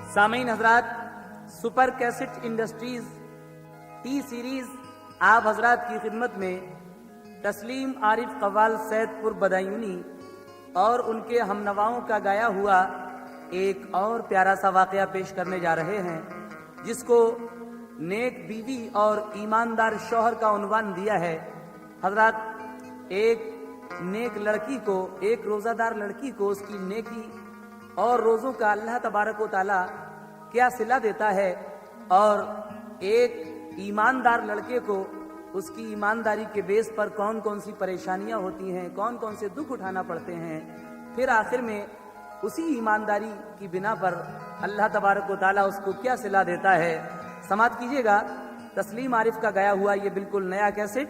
सामीन हजरात, super cassette industries T series आप हजरात की खिदमत में तस्लीम आरिफ कव्वाल सैदपुर बदायूनी और उनके हमनवाओं का गाया हुआ एक और प्यारा सा वाकया पेश करने जा रहे हैं, जिसको नेक बीवी और ईमानदार शौहर का उन्वान दिया है। हजरात, एक नेक लड़की को, एक रोजादार लड़की को उसकी नेकी और रोजों का अल्लाह तबारक व तआला क्या सिला देता है, और एक ईमानदार लड़के को उसकी ईमानदारी के बेस पर कौन कौन सी परेशानियां होती हैं, कौन कौन से दुख उठाना पड़ते हैं, फिर आखिर में उसी ईमानदारी की बिना पर अल्लाह तबारक व तआला उसको क्या सिला देता है। समाप्त कीजिएगा तस्लीम आरिफ का गाया हुआ ये बिल्कुल नया कैसेट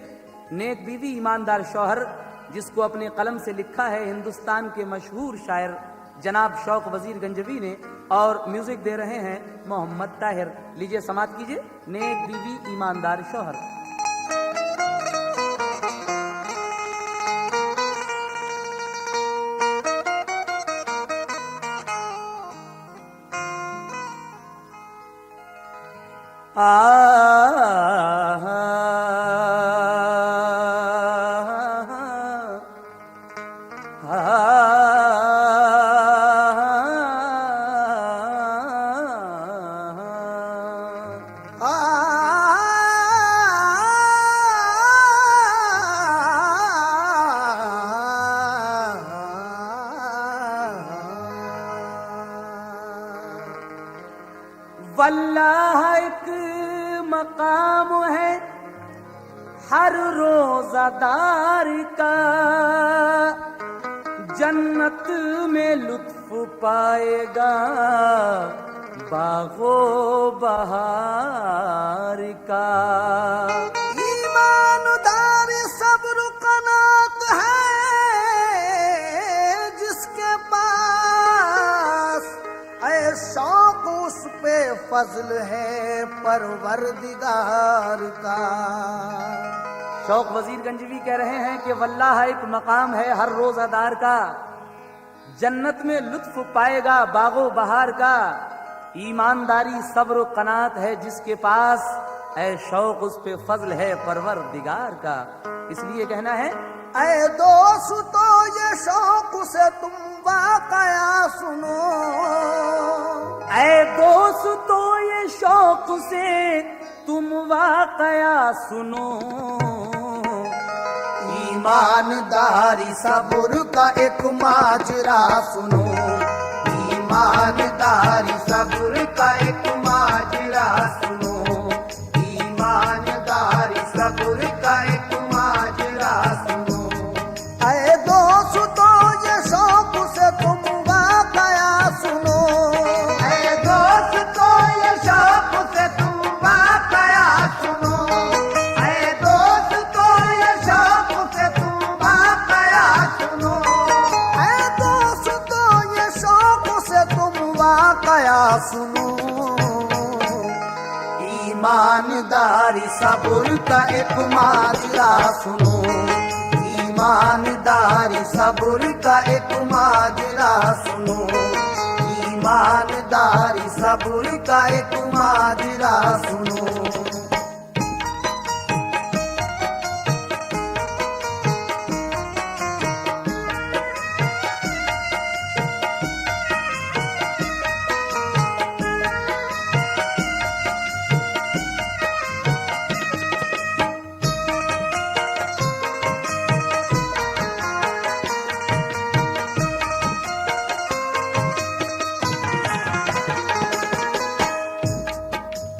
नेक बीवी ईमानदार शौहर, जिसको अपने कलम से लिखा है हिंदुस्तान के मशहूर शायर जनाब शौक वजीर गंजवी ने, और म्यूजिक दे रहे हैं मोहम्मद ताहिर। लीजिए समाप्त कीजिए नेक बीवी ईमानदार शौहर। वल्लाह एक मकाम है हर रोजादार का, जन्नत में लुत्फ पाएगा बागो बहार का। ईमानदार सब्र कनात है जिसके पास, ऐ शौक उस पे फजल है परवरदिगार का। शौक वजीर गंजवी कह रहे हैं कि वल्लाह एक मकाम है हर रोजादार का, जन्नत में लुत्फ पाएगा बागो बहार का। ईमानदारी सब्र कनात है जिसके पास, ऐ शौक उस पे फजल है परवरदिगार का। इसलिए कहना है ऐ दोस्तों ये शौक से तुम वाकया सुनो, ऐ दोस्तों ये शौक से तुम वाकया सुनो। ईमानदारी सब्र का एक माजरा सुनो, ईमानदारी सब्र का एक माजरा सुनो, ईमानदारी सब्र का एक माजरा सुनो। ऐ दोस्तों ये शौक से तुम वाकया सुनो, ऐ दोस्तों ये शौक से तुम वाकया सुनो, ऐ दोस्तों ये शौक से तुम वाकया सुनो, ऐ दोस्तों ये शौक से तुम वाकया सुनो। ईमानदारी सब्र का एक माजरा सुनो, ईमानदारी सब्र का एक माजरा सुनो, ईमानदारी सब्र का एक माजरा सुनो।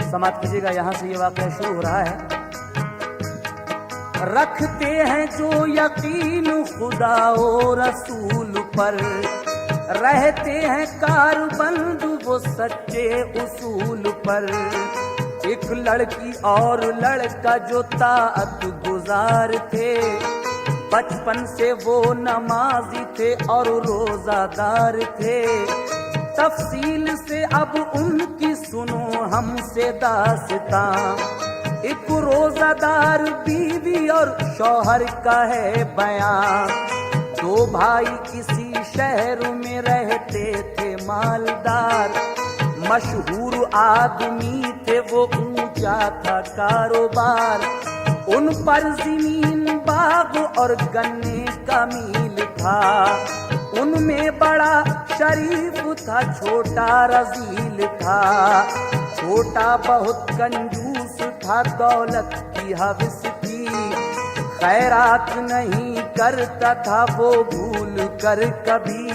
समाप्त कीजिएगा, यहां से ये वाकया शुरू हो रहा है। रखते हैं जो यकीन खुदा और रसूल पर, रहते हैं कारबंद वो सच्चे उसूल पर। एक लड़की और लड़का जो ताअत गुजार थे, बचपन से वो नमाजी थे और रोजादार थे। तफसील से अब उनकी सुनो हमसे दास्तां, एक रोजादार बीवी और शौहर का है बयां। दो भाई किसी शहर में रहते थे मालदार, मशहूर आदमी थे वो, ऊंचा था कारोबार, उन पर जमीन बाग और गन्ने का मील था। उनमें बड़ा शरीफ था, छोटा रजील था, छोटा बहुत कंजूस था, दौलत की हवस थी, खैरात नहीं करता था वो भूल कर कभी।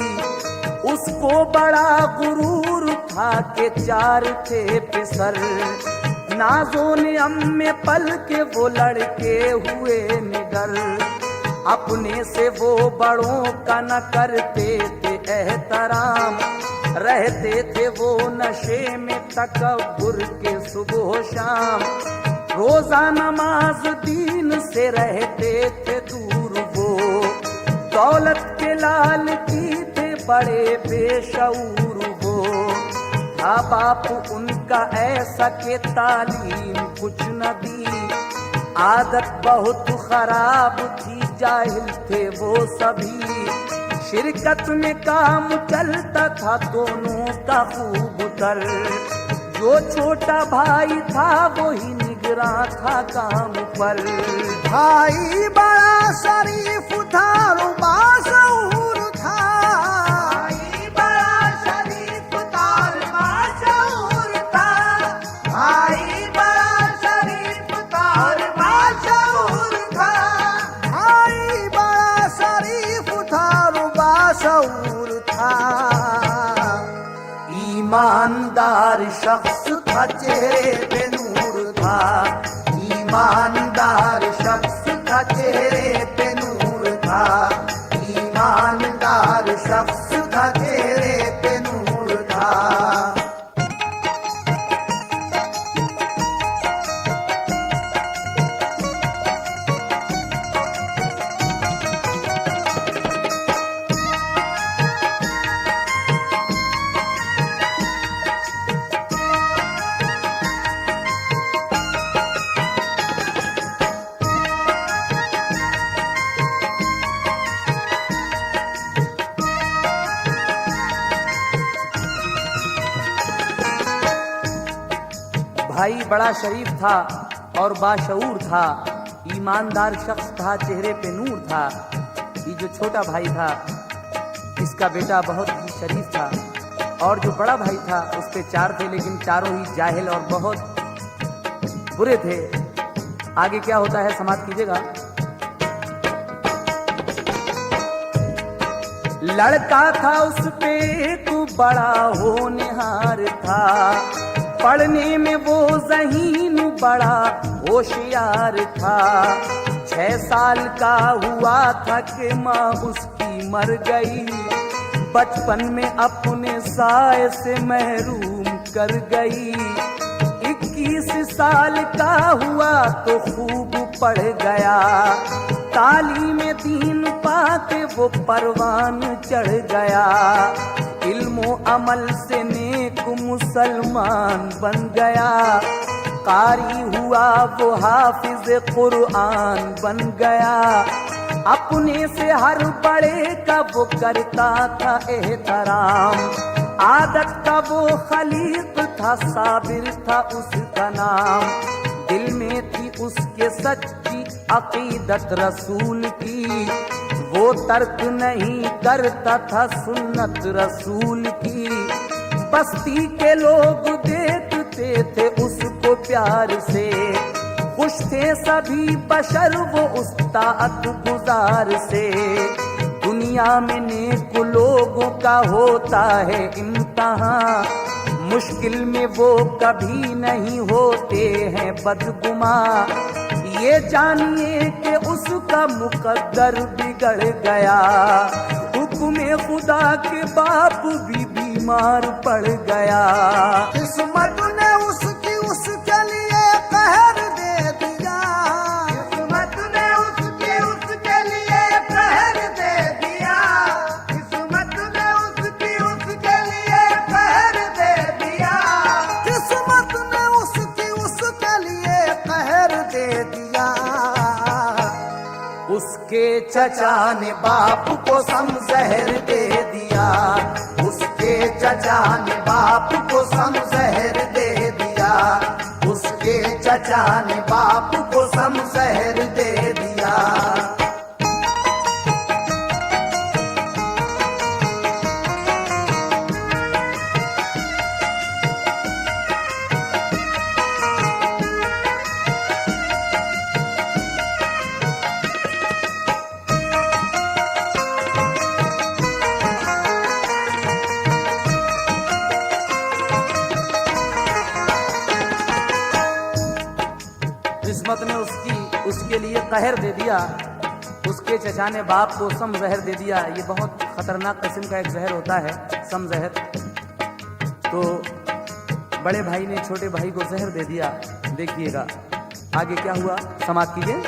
उसको बड़ा गुरूर था कि 4 थे पिसर, नाजों ने अम्मे पल के वो लड़के हुए निडर। अपने से वो बड़ों का न करते थे एहतराम, रहते थे वो नशे में तकब्बुर के सुबह शाम। रोजा नमाज दीन से रहते थे दूर वो, दौलत के लाल की थे बड़े बेशऊर वो। था बाप उनका ऐसा के तालीम कुछ न दी, आदत बहुत खराब थी, जाहिल थे वो सभी। शिरकत में काम चलता था दोनों का खूब तर, जो छोटा भाई था वो ही निगरां था काम पर। भाई बड़ा शरीफ था, बाशऊर था, भाई बड़ा शरीफ था, बाशऊर था, भाई बड़ा शरीफ था, बाशऊर था, भाई बड़ा शरीफ था, बाशऊर था। ईमानदार शख्स था, चेहरे पे नूर था, ईमानदार शख्स था, चेहरे पे नूर था, ईमानदार शख्स था, चेहरे पे नूर था। भाई बड़ा शरीफ था और बाशऊर था, ईमानदार शख्स था, चेहरे पे नूर था। ये जो छोटा भाई था इसका बेटा बहुत ही शरीफ था, और जो बड़ा भाई था उस पे 4 थे, लेकिन चारों ही जाहिल और बहुत बुरे थे। आगे क्या होता है समाप्त कीजिएगा। लड़का था उस पे एक बड़ा होनहार था, पढ़ने में वो ज़हीन बड़ा होशियार था। 6 साल का हुआ था कि माँ उसकी मर गई, बचपन में अपने साए से महरूम कर गई। 21 साल का हुआ तो खूब पढ़ गया, तालीम दीन पाके वो परवान चढ़ गया। इल्मो अमल से नेक मुसलमान बन गया, कारी हुआ वो हाफिज कुरान बन गया। अपने से हर बड़े का वो करता था एहतराम, आदत का वो खलीक था, साबिर था उसका नाम। दिल में थी उसके सच्ची अकीदत रसूल की, वो तर्क नहीं करता था सुन्नत रसूल की। बस्ती के लोग देखते थे उसको प्यार से, खुश थे सभी बशर वो उस्ताद गुजार से। दुनिया में नेक लोगों का होता है इम्तिहान, मुश्किल में वो कभी नहीं होते हैं बदगुमा। ये जानिए कि उसका मुकद्दर बिगड़ गया, हुक्म खुदा के बाप भी बीमार पड़ गया। किस्मत ने उसके लिए कहर दे दिया, किस्मत ने उसके लिए कहर दे दिया, किस्मत ने उसके लिए कहर दे दिया, किस्मत ने उसके लिए कहर दे दिया। उसके चचा ने बाप को समजहर दे दिया, उसके चचा ने बाप को समजहर दे दिया, उसके चचा ने बाप को समजहर दे दिया। किस्मत ने उसके लिए कहर दे दिया, उसके चचा ने बाप को सम जहर दे दिया। ये बहुत खतरनाक किस्म का एक जहर होता है, सम जहर। तो बड़े भाई ने छोटे भाई को जहर दे दिया। देखिएगा आगे क्या हुआ, समाप्त कीजिए।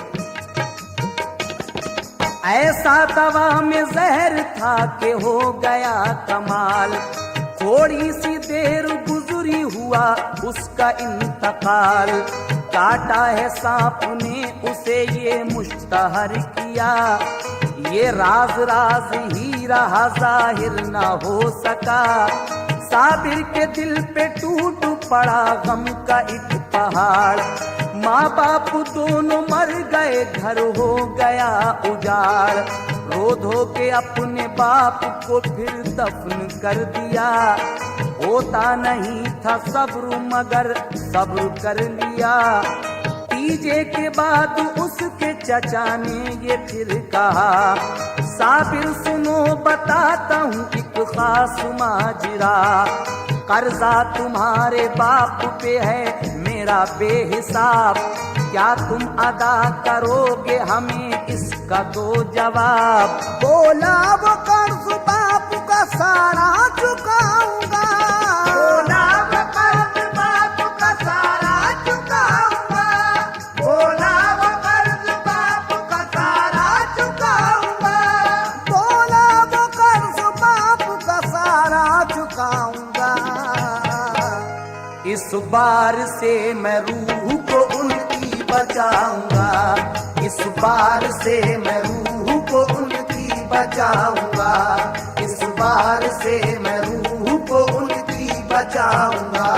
ऐसा दवा में जहर था कि हो गया कमाल, थोड़ी सी देर गुजरी हुआ उसका इंतकाल। काटा है सांप ने उसे ये मुश्तहर किया, ये राज राज ही रहा जाहिर ना हो सका। साबिर के दिल पे टूट पड़ा गम का एक पहाड़, माँ बाप दोनों मर गए, घर हो गया उजाड़। रो धो के अपने बाप को फिर दफन कर दिया, होता नहीं था सब्र मगर सब्र कर लिया। तीजे के बाद उसके चचा ने ये फिर कहा, साबिर सुनो बताता हूँ एक खास माजरा। कर्जा तुम्हारे बाप पे है मेरा बेहिसाब, क्या तुम अदा करोगे हमें इसका दो जवाब। बोला वो कर्ज बाप का सारा चुकाऊंगा, बोला वो कर्ज बाप का सारा चुकाऊंगा, बोला वो कर्ज बाप का सारा चुकाऊंगा, बोला वो कर्ज बाप का सारा चुकाऊंगा। इस बार से मैं रूह को उनकी बचाऊंगा, इस बार से मैं रूह को उनकी बचाऊंगा, इस बार से मैं रूह को उनकी बचाऊंगा।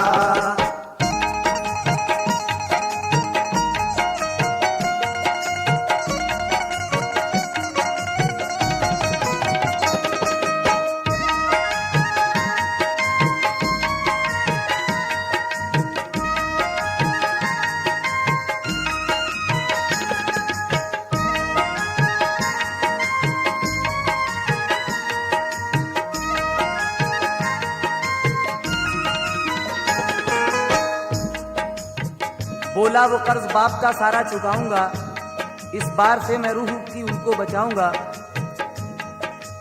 बोला वो कर्ज बाप का सारा चुकाऊंगा, इस बार से मैं रूह की उनको बचाऊंगा।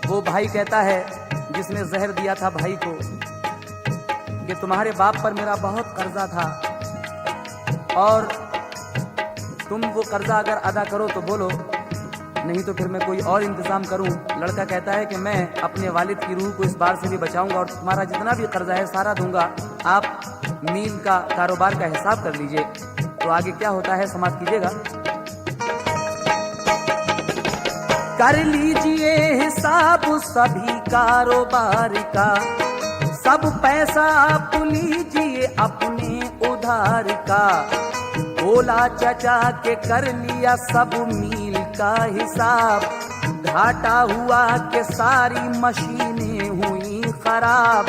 वो भाई कहता है जिसने जहर दिया था भाई को कि तुम्हारे बाप पर मेरा बहुत कर्जा था और तुम वो कर्जा अगर अदा करो तो बोलो, नहीं तो फिर मैं कोई और इंतजाम करूं। लड़का कहता है कि मैं अपने वालिद की रूह को इस बार से भी बचाऊंगा और तुम्हारा जितना भी कर्जा है सारा दूंगा, आप मील का कारोबार का हिसाब कर लीजिए। तो आगे क्या होता है समाप्त कीजिएगा। कर लीजिए हिसाब सभी कारोबार का, सब पैसा आप लीजिए अपने उधार का। बोला चचा के कर लिया सब मील का हिसाब, घाटा हुआ के सारी मशीनें हुई खराब।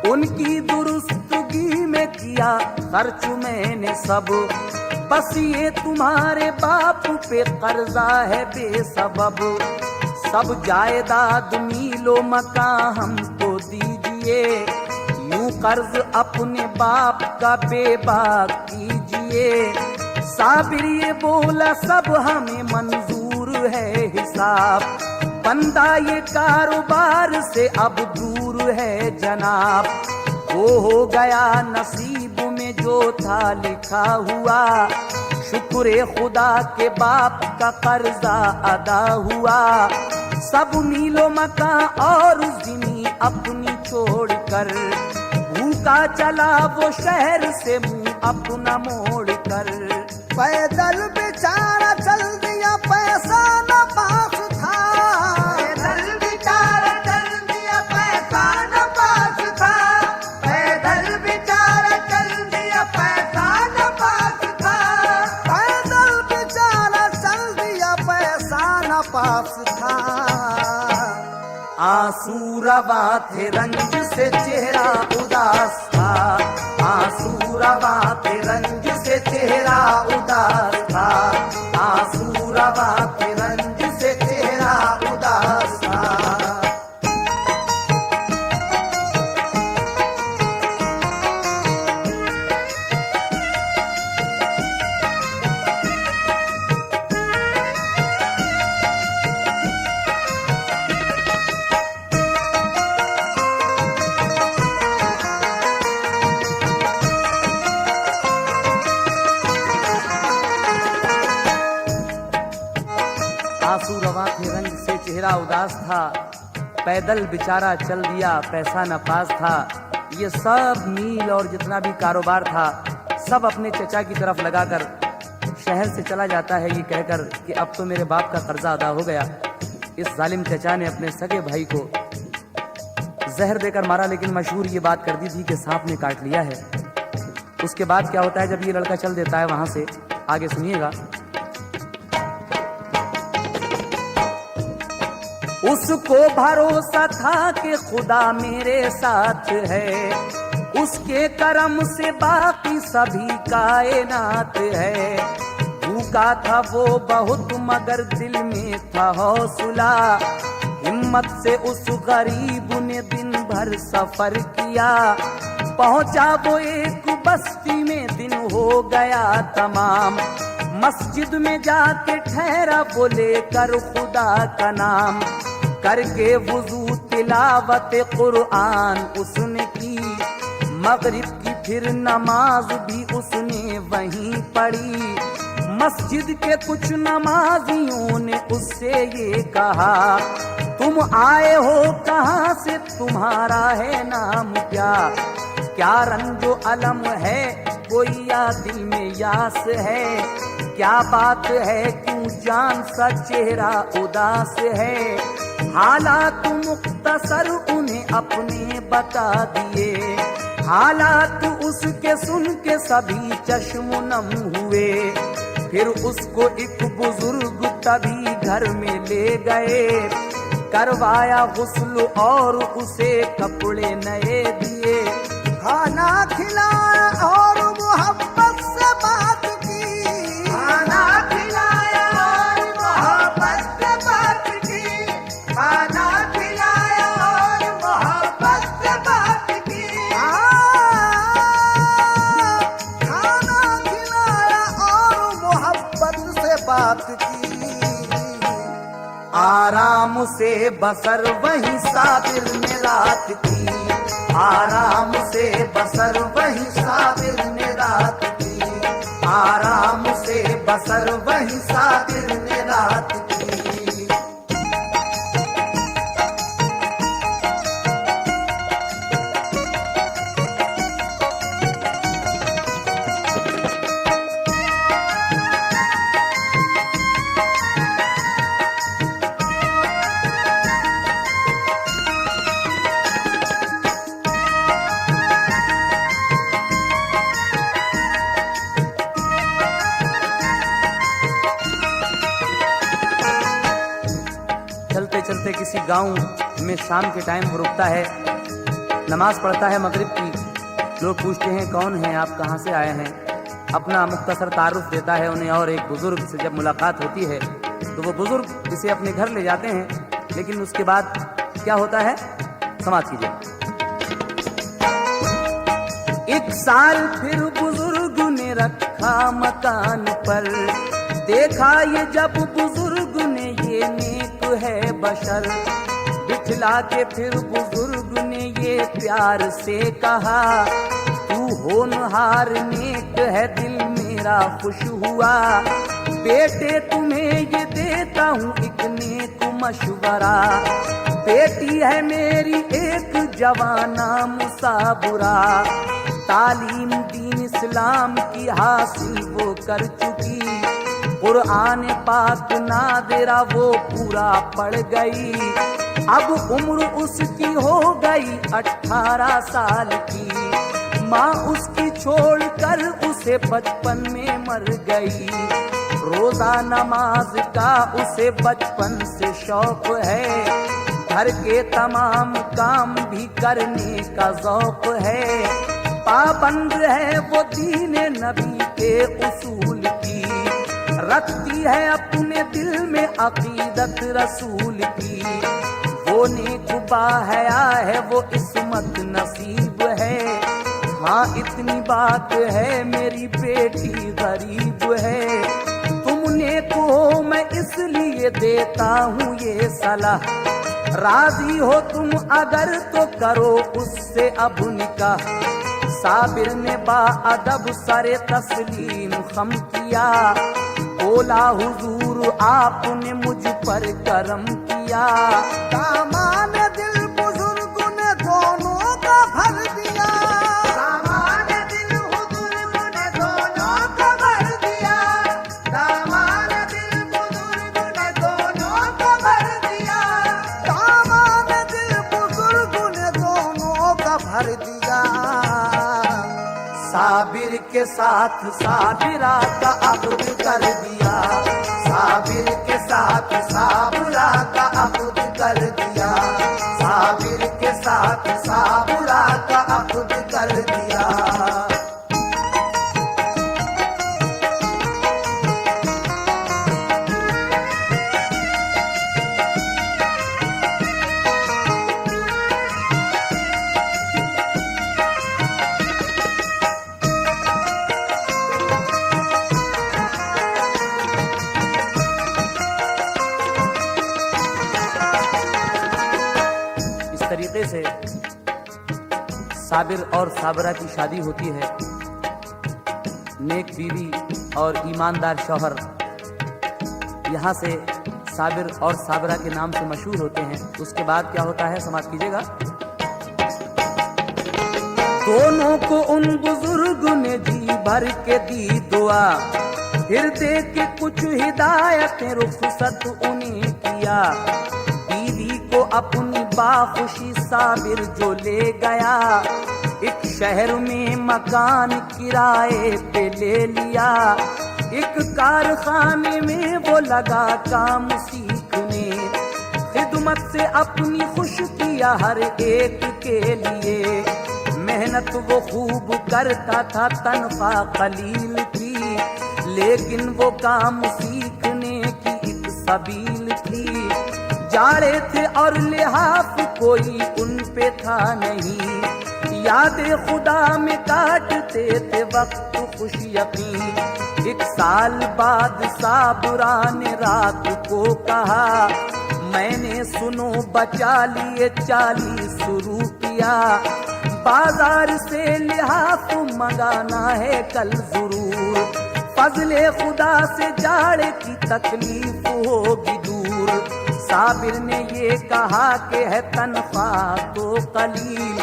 उनकी दुरुस्तगी में किया खर्च मैंने सब, बस ये तुम्हारे बाप पे कर्जा है बेसबब। सब जायदाद मीलो मकान हमको दीजिए, यूं कर्ज अपने बाप का बेबाक कीजिए। साबिर ये बोला सब हमें मंजूर है हिसाब, बंदा ये कारोबार से अब दूर है जनाब। वो हो गया नसीब में जो था लिखा हुआ, शुक्र खुदा के बाप का कर्जा अदा हुआ। सब मीलो मकान और ज़मीन अपनी छोड़कर, भूखा चला वो शहर से मुंह अपना मोड़ कर। पैदल बेचारा चल दिया पैसा न पास था, पैदल बेचारा चल दिया पैसा न पास था। था। आंसू रवा थे रंज से चेहरा उदास था, आंसू रवा थे रंज से चेहरा उदास था, आंसू रवा थे रंज से चेहरा उदास था। आंसू रवा थे रंग से चेहरा उदास था, पैदल बेचारा चल दिया पैसा न पास था। ये सब मील और जितना भी कारोबार था सब अपने चचा की तरफ लगाकर शहर से चला जाता है, ये कहकर कि अब तो मेरे बाप का कर्जा अदा हो गया। इस जालिम चचा ने अपने सगे भाई को जहर देकर मारा, लेकिन मशहूर ये बात कर दी थी कि सांप ने काट लिया है। उसके बाद क्या होता है जब ये लड़का चल देता है वहां से, आगे सुनिएगा। उसको भरोसा था कि खुदा मेरे साथ है, उसके करम से बाकी सभी कायनात है। भूखा था वो बहुत मगर दिल में था हौसला, हिम्मत से उस गरीब ने दिन भर सफर किया। पहुंचा वो एक बस्ती में, दिन हो गया तमाम। मस्जिद में जाके ठहरा, बोले कर खुदा का नाम। करके वुजू तिलावत कुरान उसने की, मगरिब की फिर नमाज भी उसने वहीं पढ़ी। मस्जिद के कुछ नमाजियों ने उससे ये कहा, तुम आए हो कहाँ से, तुम्हारा है नाम क्या? क्या रंजो अलम है कोई या दिल में यास है? क्या बात है क्यों जान सा चेहरा उदास है? हालात मुख्तसर उन्हें अपने बता दिए, हालात उसके सुन के सभी चश्म नम हुए। फिर उसको एक बुजुर्ग तभी घर में ले गए, करवाया गुस्ल और उसे कपड़े नए दिए। खाना खिलाया और मोहब्बत से बात की, खाना खिलाया और मोहब्बत से बात की, खाना खिलाया और मोहब्बत से बात की, खाना खिलाया और मोहब्बत से बात की। आराम से बसर वही साबिर ने रात की, आराम से बसर वही साबिर ने रात की, आराम से बसर वही साबिर ने रात की। चलते चलते किसी गांव में शाम के टाइम वो रुकता है, नमाज पढ़ता है मगरिब की। लोग पूछते हैं कौन है आप, कहाँ से आए हैं? अपना मुख्तसर तारुफ देता है उन्हें, और एक बुजुर्ग से जब मुलाकात होती है तो वो बुजुर्ग इसे अपने घर ले जाते हैं। लेकिन उसके बाद क्या होता है समाज कीजिए। एक साल फिर बुजुर्ग ने रखा मकान पर, देखा ये जब बुजुर्ग ने ये नेक है बशर। बिठला के फिर बुजुर्ग ने ये प्यार से कहा, तू होनहार नेक है दिल मेरा खुश हुआ। बेटे तुम्हें ये देता हूँ एक नेक मशवरा, बेटी है मेरी एक जवाना मुसाबुरा। तालीम दीन इस्लाम की हासिल वो कर चुकी, कुरान पाक नादिरा वो पूरा पढ़ गई। अब उम्र उसकी हो गई 18 साल की, माँ उसकी छोड़कर उसे बचपन में मर गई। रोजा नमाज का उसे बचपन से शौक है, घर के तमाम काम भी करने का ज़ौक है। पाबंद है वो दीन नबी के उसूल की, रखती है अपने दिल में अकीदत रसूल की। वो नेकुबा हया है, वो इस्मत नसीब है। हाँ इतनी बात है मेरी बेटी गरीब है। तुमने को मैं इसलिए देता हूँ ये सलाह, राजी हो तुम अगर तो करो उससे अब निकाह। साबिर ने बाअदब सरे तस्लीम खम किया, बोला हुजूर आपने मुझ पर करम किया। सामान दिल बुजुर्ग ने दोनों का भर दिया, सामान दिल बुजुर्ग ने दोनों का भर दिया, सामान दिल बुजुर्ग ने दोनों का भर दिया, सामान दिल बुजुर्ग ने दोनों का भर दिया। साबिर के साथ साबिरा का अब्द कर दिया, साबिर के साथ साबुरा का अब्द कर दिया, साबिर के साथ साबुरा का अब्द कर दिया। तरीके से साबिर और साबरा की शादी होती है। नेक बीवी और ईमानदार शौहर यहाँ से साबिर और साबरा के नाम से मशहूर होते हैं। उसके बाद क्या होता है समाप्त कीजिएगा। दोनों को उन बुजुर्ग ने जी भर के दी दुआ, फिर दे के कुछ हिदायतें रुखसत उन्हें किया। बीवी को अपनी बाखुशी साबिर जो ले गया, एक शहर में मकान किराए पे ले लिया। एक कारखाने में वो लगा काम सीखने, खिदमत से अपनी खुश किया हर एक के लिए। मेहनत वो खूब करता था, तनख्वाह कलील थी, लेकिन वो काम सीखने की एक सबील थी। जाड़े थे और लिहाफ कोई उन पे था नहीं, यादें खुदा में काटते थे वक्त खुश यकीन। एक साल बाद साबुरा ने रात को कहा, मैंने सुनो बचा लिए 40 रुपया, बाजार से लिहाफ मंगाना है कल जरूर। फजले खुदा से जाड़े की तकलीफ होगी दूर। साबिर ने ये कहा कि है तनख्वाह तो कलील,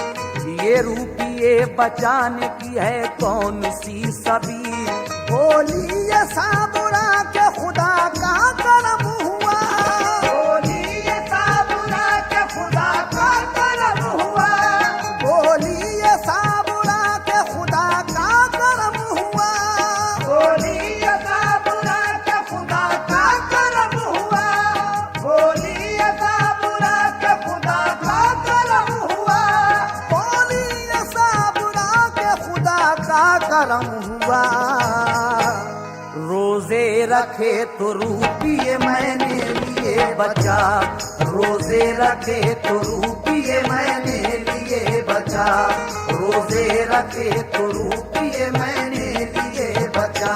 ये रुपये बचाने की है कौन सी सबील। बोली ये साबुरा के खुदा का करम हुआ, बोली ये साबुरा के खुदा का करम हुआ, बोली ये साबुरा के खुदा का करम हुआ, बोली ये साबुरा के खुदा का करम हुआ, बोली ये साबुरा के खुदा का करम हुआ, बोली ये साबुरा के खुदा का करम हुआ। रोजे रखे तो रुपये मैंने लिए बचा, रोजे रखे तो रुपये मैंने लिए बचा, रोजे रखे तो रुपये मैंने लिए बचा।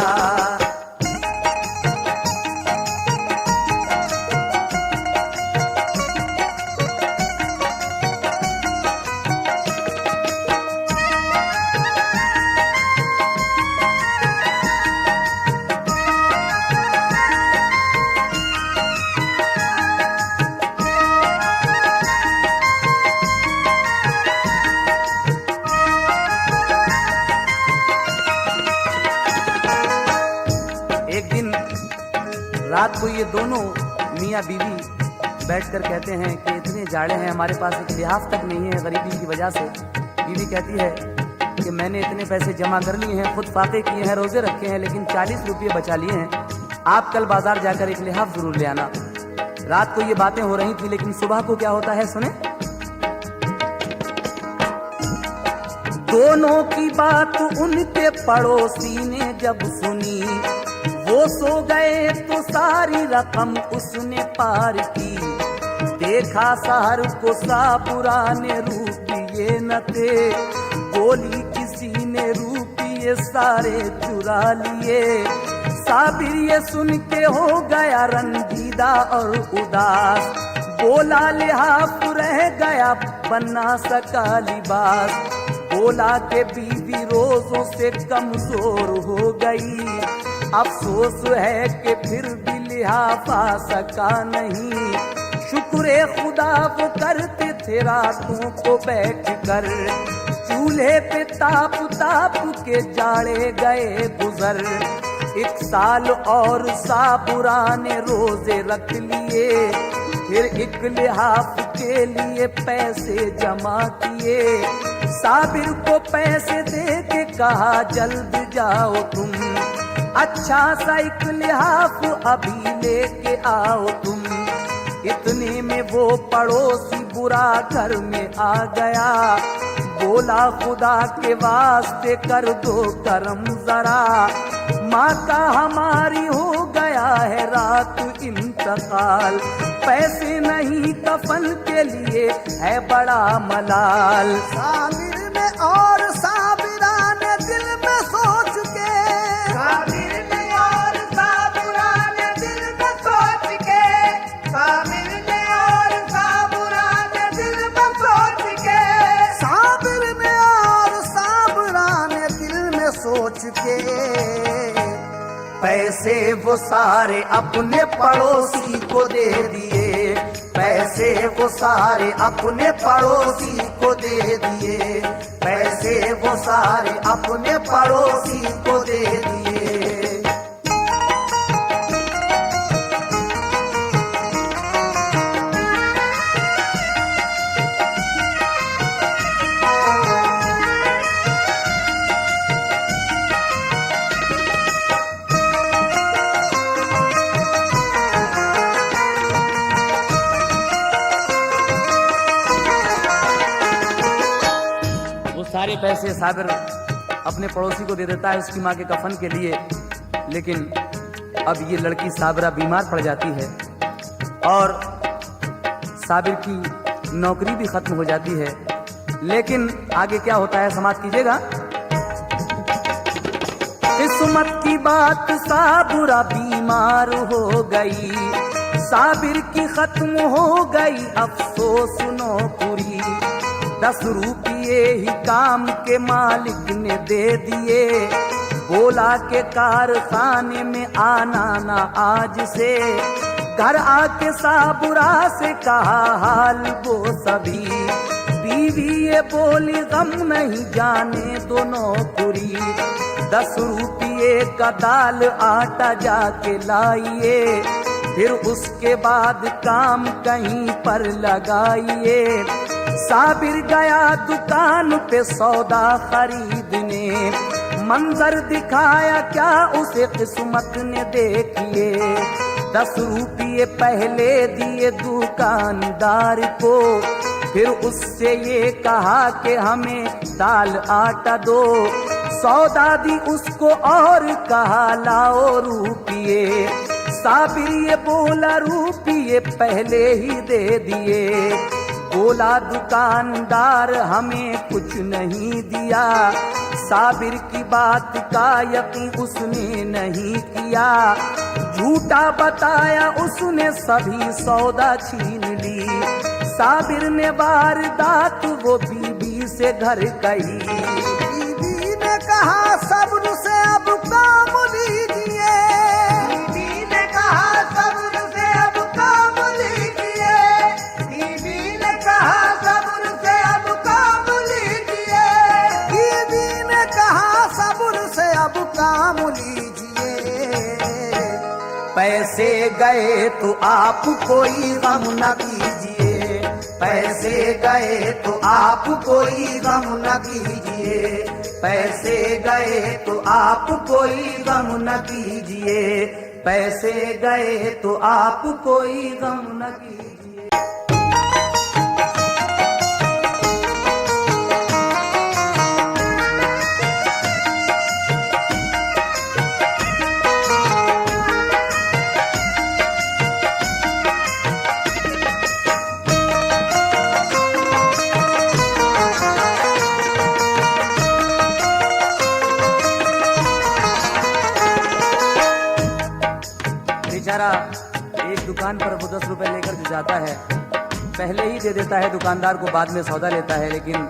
रात को ये दोनों मियाँ बीवी बैठकर कहते हैं कि इतने जाड़े हैं, हमारे पास एक लिहाफ तक नहीं है गरीबी की वजह से। बीवी कहती है कि मैंने इतने पैसे जमा कर लिए हैं, खुद फाके किए हैं, रोजे रखे हैं, लेकिन 40 रुपये बचा लिए हैं। आप कल बाजार जाकर एक लिहाफ जरूर ले आना। रात को ये बातें हो रही थी, लेकिन सुबह को क्या होता है सुने। दोनों की बात उनके पड़ोसी ने जब सुनी, वो सो गए तो सारी रकम उसने पार की। देखा शहर को साबुरा ने रुपये न थे, बोली किसी ने रुपये सारे चुरा लिए। साबिर ये सुन के हो गया रंजीदा और उदास, बोला लिहाफ रह गया बना सका लिबास। बोला के बीवी रोजों से कमजोर हो गई, अफसोस है कि फिर भी लिहाफ आ सका नहीं। शुक्र खुदा वो करते थे रातों को बैठ कर, चूल्हे पे ताप ताप के जाड़े गए गुजर। 1 साल और साबुरा ने रोजे रख लिए, फिर एक लिहाफ के लिए पैसे जमा किए। साबिर को पैसे दे के कहा जल्द जाओ तुम, अच्छा सा एक लिहाफ अभी लेके आओ तुम। इतने में वो पड़ोसी बुरा घर में आ गया, बोला खुदा के वास्ते कर दो करम जरा। माँ का हमारी हो गया है रात इंतकाल, पैसे नहीं कफन के लिए है बड़ा मलाल। साबिर ने और साबिरा ने दिल में सोच के, साबिर ने और साबुरा ने दिल में सोच के, साबिर ने और साबुरा ने दिल में सोच के, साबिर ने और साबिरा ने दिल में सोच के पैसे वो सारे अपने पड़ोसी को दे दिए। पैसे वो सारे अपने पड़ोसी को दे दिए, पैसे वो सारे अपने पड़ोसी को दे दिए। सारे पैसे साबिर अपने पड़ोसी को दे देता है उसकी माँ के कफन के लिए। लेकिन अब ये लड़की साबिरा बीमार पड़ जाती है और साबिर की नौकरी भी खत्म हो जाती है। लेकिन आगे क्या होता है समाप्त कीजिएगा। किस्मत की बात साबिरा बीमार हो गई, साबिर की खत्म हो गई अफसोस नौकरी। 10 रुपये ही काम के मालिक ने दे दिए, बोला के कारखाने में आना ना आज से। घर आके साबुरा से कहा हाल वो सभी, बीवी ये बोली गम नहीं जाने दो नौकरी। 10 रुपये का दाल आटा जाके लाइए, फिर उसके बाद काम कहीं पर लगाइए। साबिर गया दुकान पे सौदा खरीदने, मंजर दिखाया क्या उसे किस्मत ने देखिए। 10 रुपये पहले दिए दुकानदार को, फिर उससे ये कहा कि हमें दाल आटा दो। सौदा दी उसको और कहा लाओ रुपये, साबिर ये बोला रुपये पहले ही दे दिए। बोला दुकानदार हमें कुछ नहीं दिया, साबिर की बात का यकीन उसने नहीं किया। झूठा बताया उसने सभी सौदा छीन ली, साबिर ने वारदात वो बीबी से घर कही। बीबी ने कहा सब्र से अब काम लीजिए, बीबी ने कहा सब्र से अब काम लीजिए, बीबी ने कहा सब्र से अब काम लीजिए, बीबी ने कहा सब्र से अब काम लीजिए। पैसे गए तो आप कोई गम न कीजिए, पैसे गए तो आप कोई गम न कीजिए, पैसे गए तो आप कोई गम न कीजिए, पैसे गए तो आप कोई गम न कीजिए। बेचारा एक दुकान पर वो 10 रुपए लेकर जो जाता है, पहले ही दे देता है दुकानदार को, बाद में सौदा लेता है। लेकिन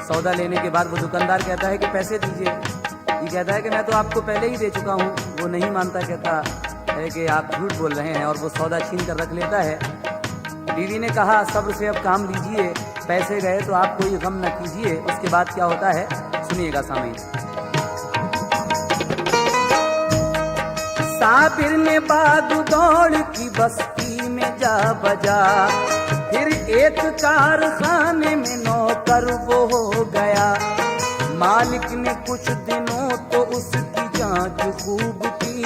सौदा लेने के बाद वो दुकानदार कहता है कि पैसे दीजिए। ये कहता है कि मैं तो आपको पहले ही दे चुका हूँ। वो नहीं मानता, कहता है कि आप झूठ बोल रहे हैं, और वो सौदा छीन कर रख लेता है। बीवी ने कहा सब्र से अब काम लीजिए, पैसे गए तो आप कोई गम न कीजिए। उसके बाद क्या होता है सुनिएगा सामीन। साबिर ने बाग दौड़ की बस्ती में जा बजा, फिर एक कारखाने में नौकर वो हो गया। मालिक ने कुछ दिनों तो उसकी जांच खूब की,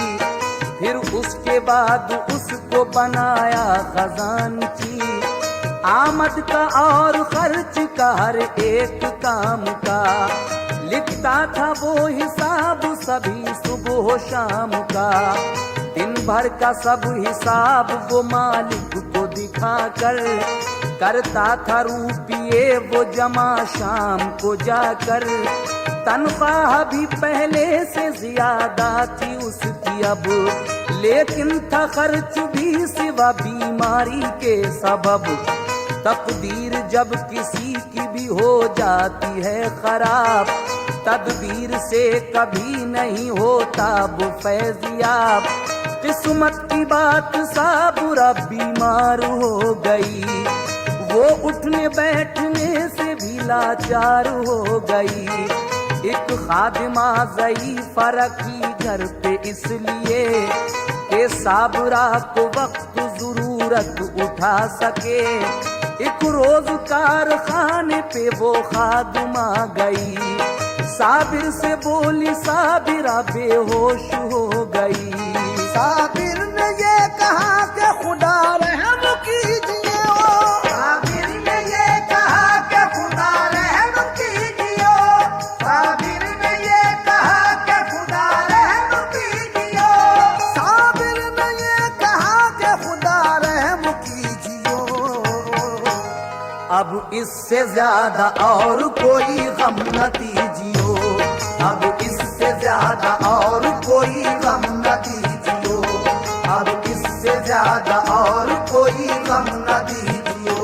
फिर उसके बाद उसको बनाया खजानची। आमद का और खर्च का हर एक काम का लिखता था वो हिसाब सभी सुबह शाम का। दिन भर का सब हिसाब वो मालिक को दिखा कर करता था रुपये वो जमा शाम को जाकर। तनख्वाह भी पहले से ज्यादा थी उसकी अब, लेकिन था खर्च भी सिवा बीमारी के सबब। तकदीर जब किसी की भी हो जाती है खराब, तदबीर से कभी नहीं होता वो फैजियाब। किस्मत की बात साबुरा बीमार हो गई, वो उठने बैठने से भी लाचार हो गई। एक खादिमा ज़ईफ़ा रखी घर पे इसलिए कि साबुरा को वक्त जरूरत उठा सके। एक रोज कारखाने पे वो खादिमा गई, साबिर से बोली साबिरा बेहोश हो गई। साबिर ने ये कहा कि खुदा रहम कीजिए। साबिर ने ये कहा कि खुदा रहम कीजिए। साबिर ने ये कहा कि खुदा रहम कीजिए। साबिर ने ये कहा कि खुदा रहम कीजिए। अब इससे ज्यादा और कोई गम न दीजियो, अब इससे ज्यादा और कोई गम न दीजियो, अब इससे ज्यादा और कोई गम न दीजियो।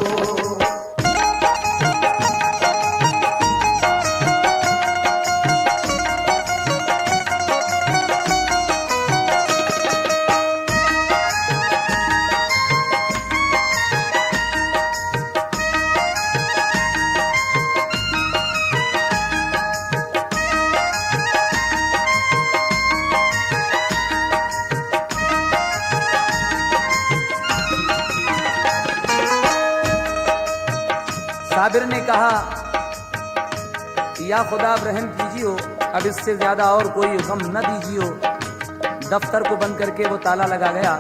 साबिर ने कहा या खुदा अब रहम कीजियो, अब इससे ज्यादा और कोई गम न दीजियो। दफ्तर को बंद करके वो ताला लगा गया।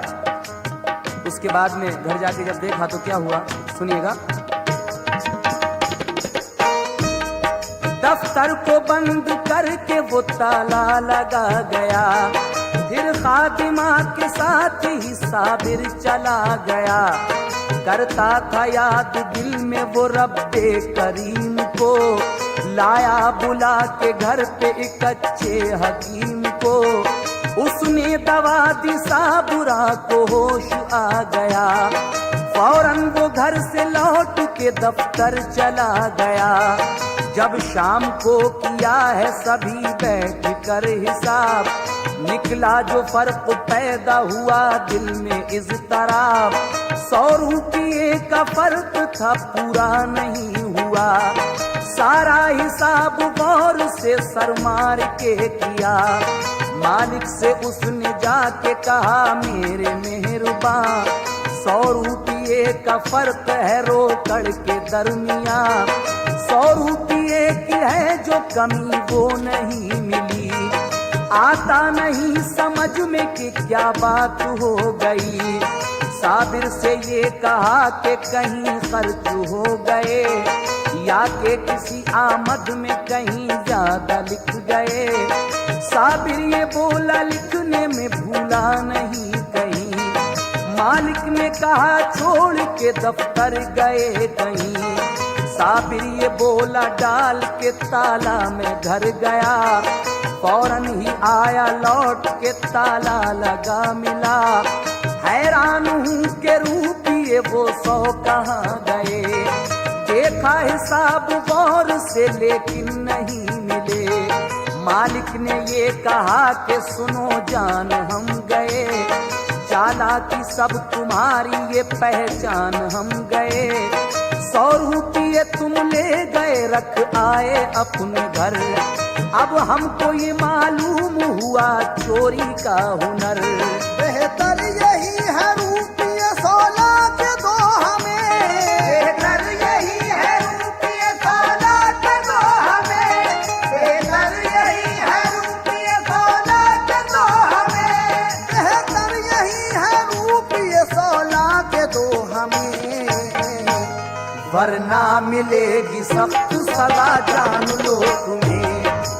उसके बाद में घर जाके जब देखा तो क्या हुआ सुनिएगा। दफ्तर को बंद करके वो ताला लगा गया, फिर खादिमा के साथ ही साबिर चला गया। करता था याद दिल में वो रब्बे करीम को, लाया बुला के घर पे एक अच्छे हकीम को। उसने दवा दी साबुरा को होश आ गया, फौरन वो घर से लौट के दफ्तर चला गया। जब शाम को किया है सभी बैठ कर हिसाब, निकला जो फर्क पैदा हुआ दिल में इज़्तिराब। 100 रुपये का फर्क था पूरा नहीं हुआ, सारा हिसाब गौर से सर मार के किया। मालिक से उसने जाके कहा मेरे मेहरबान, 100 रुपये का फर्क है रोकड़ के दरमियान। 100 रुपये की है जो कमी वो नहीं मिली, आता नहीं समझ में कि क्या बात हो गई। साबिर से ये कहा कि कहीं खर्च हो गए, या के किसी आमद में कहीं ज्यादा लिख गए। साबिर ये बोला लिखने में भूला नहीं कहीं। मालिक ने कहा छोड़ के दफ्तर गए कहीं। साबिर ये बोला डाल के ताला में घर गया। फौरन ही आया लौट के ताला लगा मिला। हैरान हूँ के रुपये वो 100 कहाँ गए। देखा हिसाब गौर से लेकिन नहीं मिले। मालिक ने ये कहा कि सुनो जान हम गए, चालाकी सब तुम्हारी ये पहचान हम गए। 100 रुपये तुम ले गए रख आए अपने घर। अब हमको ये मालूम हुआ चोरी का हुनर। बेहतर यही है रुपये 16 के दो हमें। बेहतर यही है रुपये 16 के दो हमें। बेहतर यही है रुपये 16 के दो हमें। बेहतर यही है रुपये 16 के दो हमें। वरना मिलेगी सख्त सजा जान लो तुम्हें।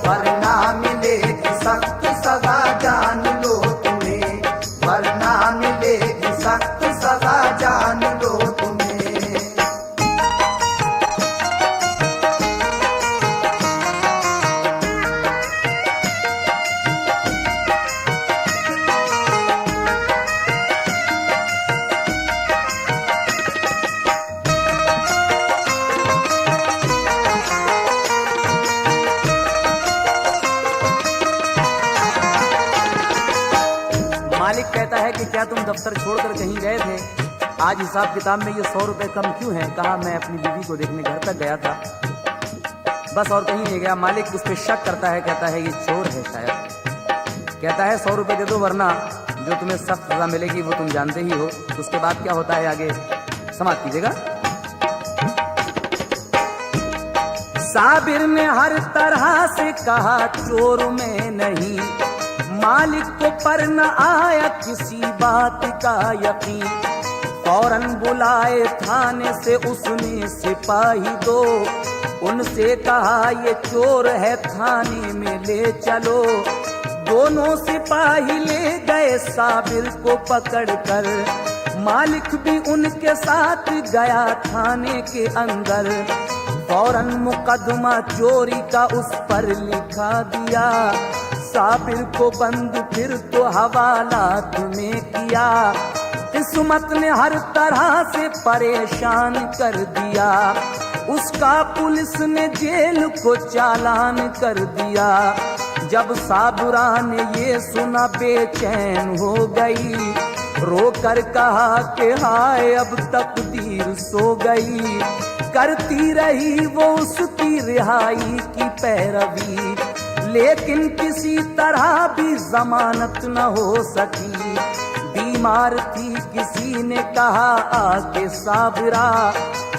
वरना मिलेगी सख्त सजा जान लो तुम्हें। वरना मिलेगी सख्त सजा जान लो तुम्हें। मालिक कहता है कि क्या तुम दफ्तर छोड़कर कहीं गए थे? आज हिसाब किताब में ये 100 रुपए कम क्यों है? कहा मैं अपनी बीवी को देखने घर तक गया था, बस और कहीं नहीं गया। मालिक उस पर शक करता है, कहता है ये चोर है शायद। कहता है 100 रुपए दे दो वरना जो तुम्हें सख्त सजा मिलेगी वो तुम जानते ही हो। उसके बाद क्या होता है आगे समाप्त कीजिएगा। साबिर ने हर तरह से कहा चोर में नहीं। मालिक को पर न आया किसी बात का यकीन। फौरन बुलाए थाने से उसने सिपाही दो। उनसे कहा ये चोर है थाने में ले चलो। दोनों सिपाही ले गए साबिर को पकड़ कर। मालिक भी उनके साथ गया थाने के अंदर। फौरन मुकदमा चोरी का उस पर लिखा दिया। साबिर को बंद फिर तो हवालात में किया। किस्मत ने हर तरह से परेशान कर दिया। उसका पुलिस ने जेल को चालान कर दिया। जब साबुरा ने ये सुना बेचैन हो गई। रोकर कहा कि हाय अब तकदीर सो गई। करती रही वो उसकी रिहाई की पैरवी, लेकिन किसी तरह भी जमानत न हो सकी। बीमार थी किसी ने कहा आके साबिरा।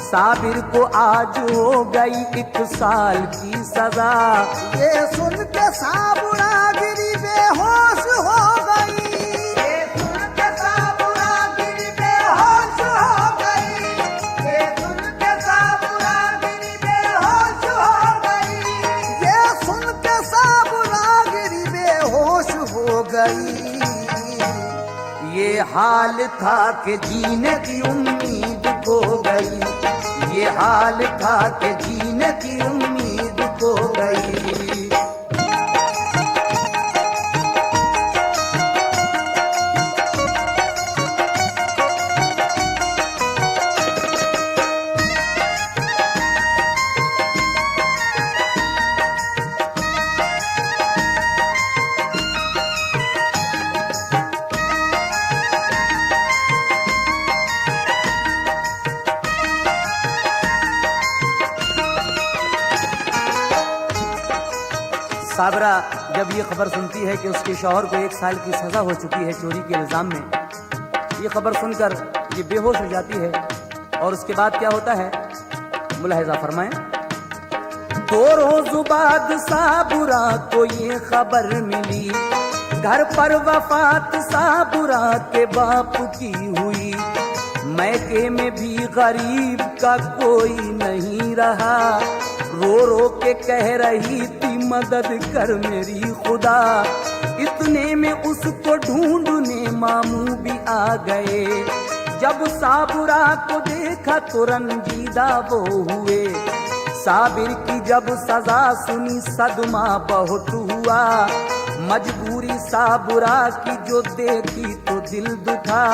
साबिर को आज हो गई 1 साल की सजा। ये सुन के साबुरा गिरी बेहोश हो गई। ये सुन के साबुरा गिरी बेहोश हो गई। ये सुन के साबुरा गिरी बेहोश हो गई। ये सुन के साबुरा गिरी बेहोश हो गई। ये हाल था कि जीने की उम्मीद खो गई। ये हाल था कि जीने की उम्मीद खो गई। साबरा जब ये खबर सुनती है कि उसके शौहर को 1 साल की सजा हो चुकी है चोरी के इल्जाम में, ये खबर सुनकर ये बेहोश हो जाती है। और उसके बाद क्या होता है मुलाहिजा फरमाएं। दो रोज बाद साबुरा को ये खबर मिली, घर पर वफात साबुरा के बाप की हुई। मैके में भी गरीब का कोई नहीं रहा, रो रो के कह रही थी मदद कर मेरी खुदा। इतने में उसको ढूंढने मामू भी आ गए, जब साबुरा को देखा तो रंजीदा वो हुए। साबिर की जब सजा सुनी सदमा बहुत हुआ, मजबूरी साबुरा की जो देखी तो दिल दुखा।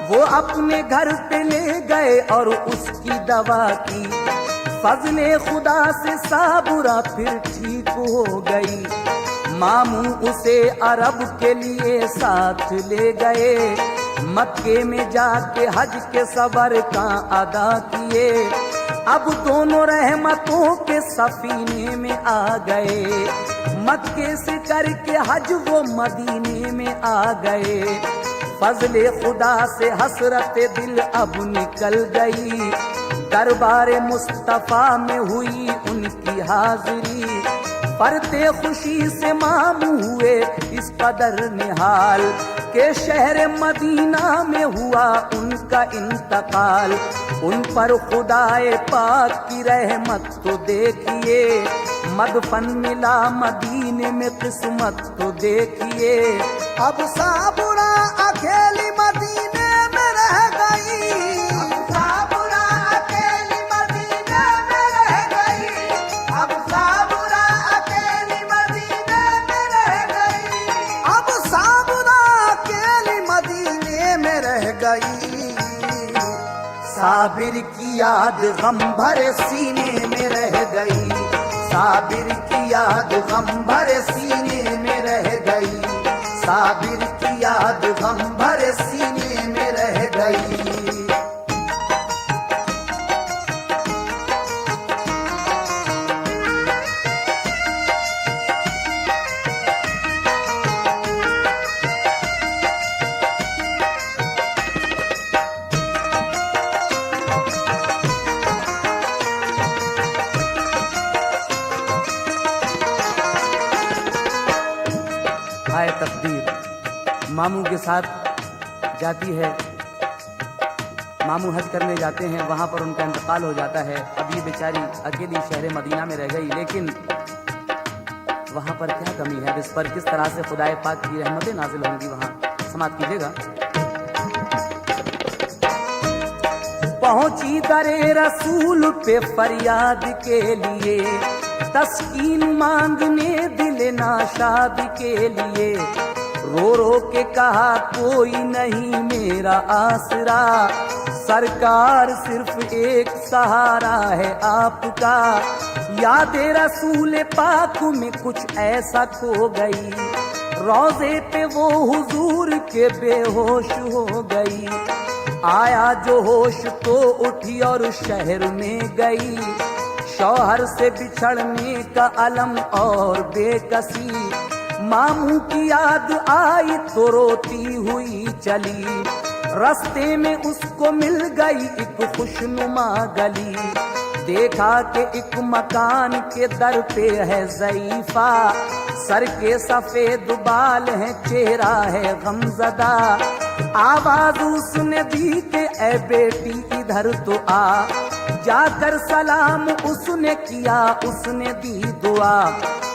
वो अपने घर पे ले गए और उसकी दवा की, फजले खुदा से साबुरा फिर ठीक हो गई। मामू उसे अरब के लिए साथ ले गए, मक्के में जाके हज के सबर का अदा किए। अब दोनों रहमतों के सफीने में आ गए, मक्के से करके हज वो मदीने में आ गए। फजले खुदा से हसरत दिल अब निकल गई, दरबार मुस्तफा में हुई उनकी हाजिरी। परते खुशी से मामू हुए इस कदर निहाल, के शहर मदीना में हुआ उनका इंतकाल। उन पर खुदाए पाक की रहमत तो देखिए, मदफन मिला मदीने में किस्मत तो देखिए। अब साबुरा अकेली मदीने में रह गई, अब साबुरा अकेली मदीने में रह गई, अब साबुरा अकेली मदीने में रह गई, अब साबुरा अकेली मदीने में रह गई। साबिर की याद गम भरे सीने में रह गई, साबिर की याद गम भरे सीने में रह गई, साबिर की याद गम भरे सीने में रह गई। हाय तकदीर, मामू के साथ जाती है। मामू हज करने जाते हैं, वहाँ पर उनका इंतकाल हो जाता है। अब ये बेचारी अकेली शहर मदीना में रह गई, लेकिन वहाँ पर क्या कमी है, इस पर किस तरह से खुदाए पाक की रहमतें नाजिल होंगी, वहाँ समाप्त कीजिएगा। पहुंची दरे रसूल पे फरियाद के लिए, तस्कीन मांगने दिल नाशाद के लिए। रो रो के कहा कोई नहीं मेरा आसरा, सरकार सिर्फ एक सहारा है आपका। याद रसूल पाक में कुछ ऐसा खो गई, रोजे पे वो हुजूर के बेहोश हो गई। आया जो होश तो उठी और शहर में गई, शौहर से बिछड़ने का अलम और बेकसी। मामू की याद आई तो रोती हुई चली, रास्ते में उसको मिल गई एक खुशनुमा गली। देखा कि एक मकान के दर पे है ज़ईफा, सर के सफेद बाल है, चेहरा है गमज़दा। आवाज उसने दी कि ऐ बेटी इधर तो आ, जाकर सलाम उसने किया, उसने दी दुआ।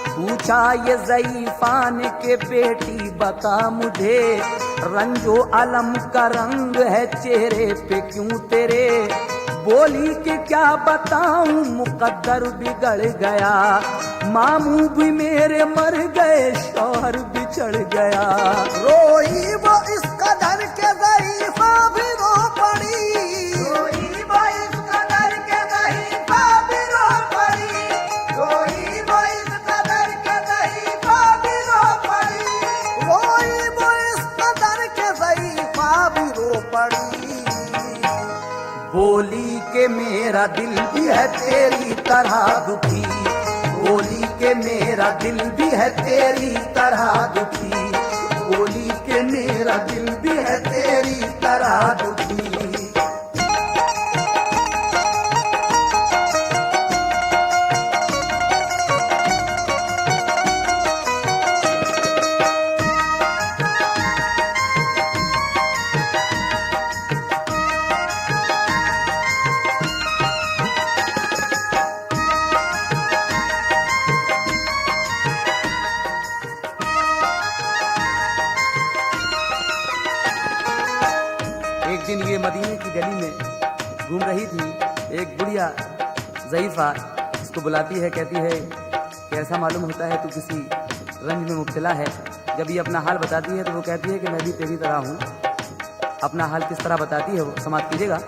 पूछा ये ज़ईफान के बेटी बता मुझे, रंजो अलम का रंग है चेहरे पे क्यों तेरे। बोली कि क्या बताऊं मुकद्दर बिगड़ गया, मामू भी मेरे मर गए, शौहर बिछड़ गया। रोई वो इस कदर के ज़ईफा भी रो पड़ी, रोई वो इस कदर के ज़ईफा भी रो पड़ी, रोई वो इस कदर के ज़ईफा भी रो पड़ी, रोई वो इस कदर के ज़ईफा भी रो पड़ी। बोली के मेरा दिल भी है तेरी तरह दुखी, बोली के मेरा दिल भी है तेरी तरह दुखी, बोली के मेरा दिल भी है तेरी तरह दुखी। साबिया ज़ईफ़ा इसको बुलाती है, कहती है कि ऐसा मालूम होता है तू किसी रंज में मुब्तला है। जब ये अपना हाल बताती है तो वो कहती है कि मैं भी तेरी तरह हूँ। अपना हाल किस तरह बताती है वो समाप्त कीजिएगा।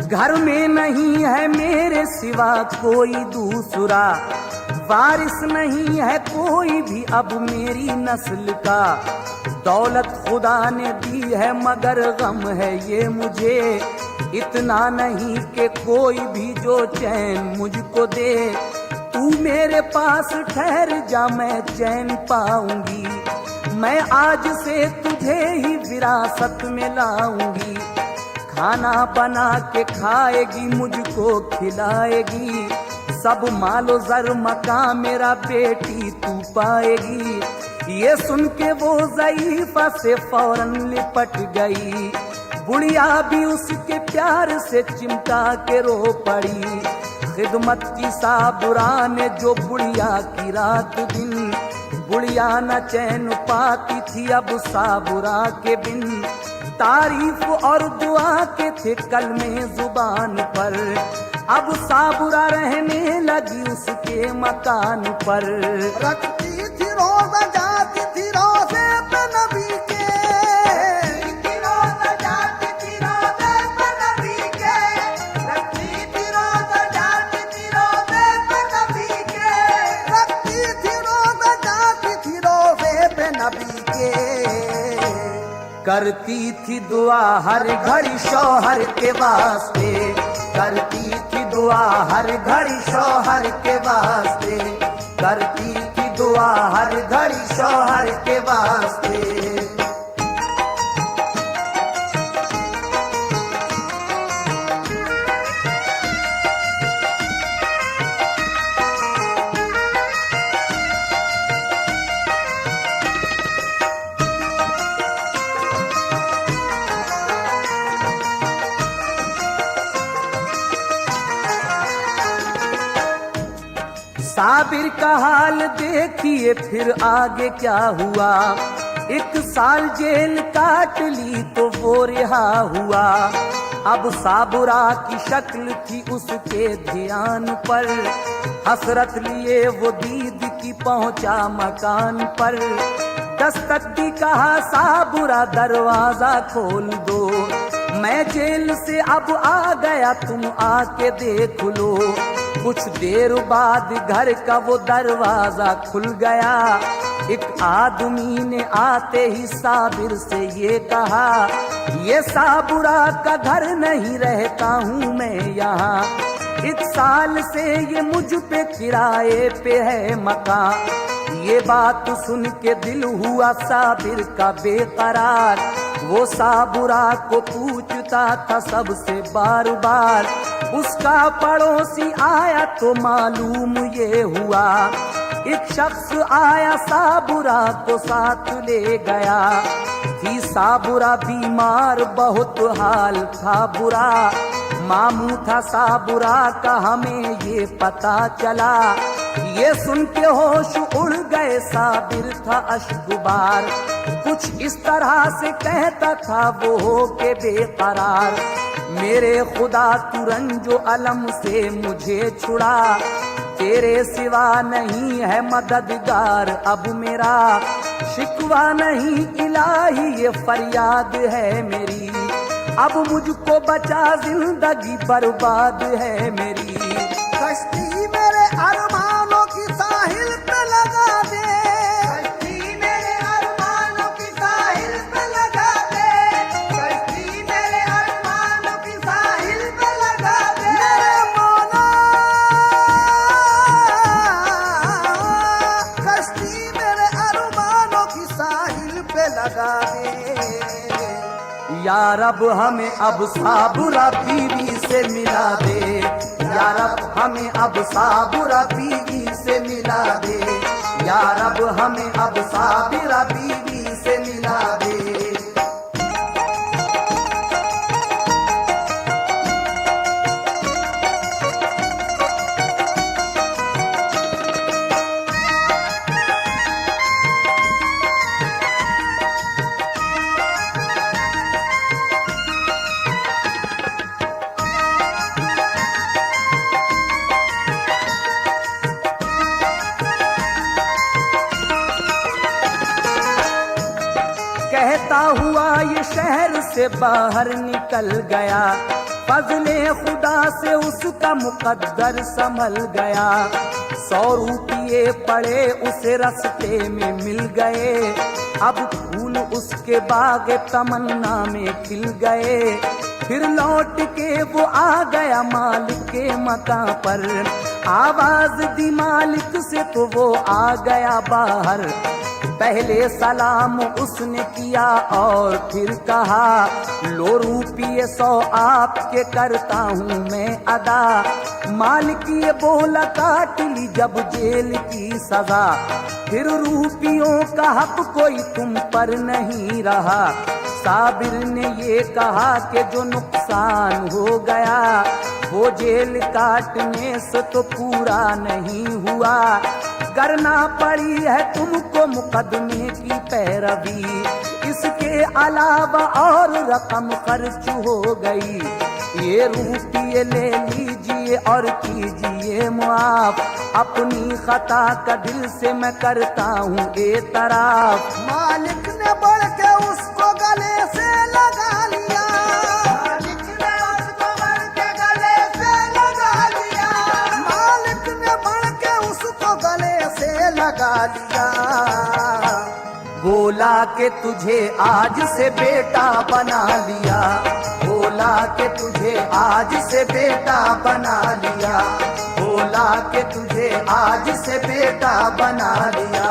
घर में नहीं है मेरे सिवा कोई दूसरा, वारिस नहीं है कोई भी अब मेरी नस्ल का। दौलत खुदा ने दी है मगर गम है ये मुझे, इतना नहीं कि कोई भी जो चैन मुझको दे। तू मेरे पास ठहर जा मैं चैन पाऊंगी, मैं आज से तुझे ही विरासत में लाऊंगी। खाना बना के खाएगी मुझको खिलाएगी, सब मालो जर मका मेरा बेटी तू पाएगी। ये सुन के वो ज़ईफ़ा से फौरन लिपट गई, बुढ़िया भी उसके प्यार से चिमटा के रो पड़ी। खिदमत की साबुरा ने जो बुढ़िया की रात दिन, बुढ़िया न चैन पाती थी अब साबुरा के बिन। तारीफ और दुआ के थे कलमे जुबान पर, अब साबुरा रहने लगी उसके मकान पर। रखती थी रोज़ा जाती थी रोज़े पे नबी के, रोज़ा जाती थी रोज़े पे नबी के, रखती थी रोज़ा जाती थी रोज़े पे नबी के, रखती थी रोज़ा जाती थी रोज़े पे नबी के। करती थी दुआ हर घड़ी शौहर के वास्ते, करती थी दुआ हर घड़ी शौहर के वास्ते, करती थी दुआ हर घड़ी शौहर के वास्ते। साबिर का हाल देखिए फिर आगे क्या हुआ। एक साल जेल काट ली तो वो रिहा हुआ। अब साबुरा की शक्ल थी उसके ध्यान पर, हसरत लिए वो दीद की पहुंचा मकान पर। दस्तक दी कहा साबुरा दरवाजा खोल दो, मैं जेल से अब आ गया तुम आके देख लो। कुछ देर बाद घर का वो दरवाजा खुल गया, एक आदमी ने आते ही साबिर से ये कहा, ये साबुरा का घर नहीं रहता हूँ मैं यहाँ, 1 साल से ये मुझ पे किराए पे है मकान। ये बात सुन के दिल हुआ साबिर का बेकरार, वो साबुरा को पूछता था सबसे बार बार। उसका पड़ोसी आया तो मालूम ये हुआ, एक शख्स आया साबुरा को साथ ले गया। थी साबुरा बीमार बहुत हाल था बुरा, मामू था साबुरा का हमें ये पता चला। ये सुन के होश उड़ गए साबिर था अश्कुबार, कुछ इस तरह से कहता था वो हो के बेकरार। मेरे खुदा तू रंजो अलम से मुझे छुड़ा, तेरे सिवा नहीं है मददगार अब मेरा। शिकवा नहीं इलाही ये फरियाद है मेरी, अब मुझको बचा जिंदगी बर्बाद है मेरी। कश्ती मेरे अरमानों की साहिल पे लगा दे, कश्ती मेरे अरमानों की साहिल पे लगा दे, कश्ती मेरे अरमानों की साहिल पे लगा दे। मेरे मौला कश्ती मेरे अरमानों की साहिल पे लगा दे। या रब हमें अब साबुरा बीवी से मिला दे, या रब हमें अब साबुरा बीवी से मिला दे, या रब हमें अब साबुरा बीवी से मिला दे। से बाहर निकल गया, फजले खुदा से उसका मुकद्दर संभल गया। 100 रुपये पड़े उसे रास्ते में मिल गए, अब फूल उसके बाग तमन्ना में खिल गए। फिर लौट के वो आ गया मालिक के मकान पर, आवाज दी मालिक से तो वो आ गया बाहर। पहले सलाम उसने किया और फिर कहा, लो रुपये 100 आपके करता हूँ मैं अदा। मालिक ये बोला, काट ली जब जेल की सजा, फिर रुपयों का हक कोई तुम पर नहीं रहा। साबिर ने ये कहा कि जो नुकसान हो गया वो जेल काटने से तो पूरा नहीं हुआ, करना पड़ी है तुमको मुकदमे की पैरवी। इसके अलावा और रकम खर्च हो गई, ये रुपये ले लीजिए और कीजिए मुआफ। अपनी खता का दिल से मैं करता हूँ एतराफ। मालिक ने बढ़ के उसको गले से लगा लिया, मालिक ने उसको बढ़ के गले से लगा लिया, मालिक ने बढ़ के उसको गले से लगा लिया। बोला कि तुझे आज से बेटा बना लिया, बोला कि तुझे आज से बेटा बना लिया, बोला कि तुझे आज से बेटा बना लिया।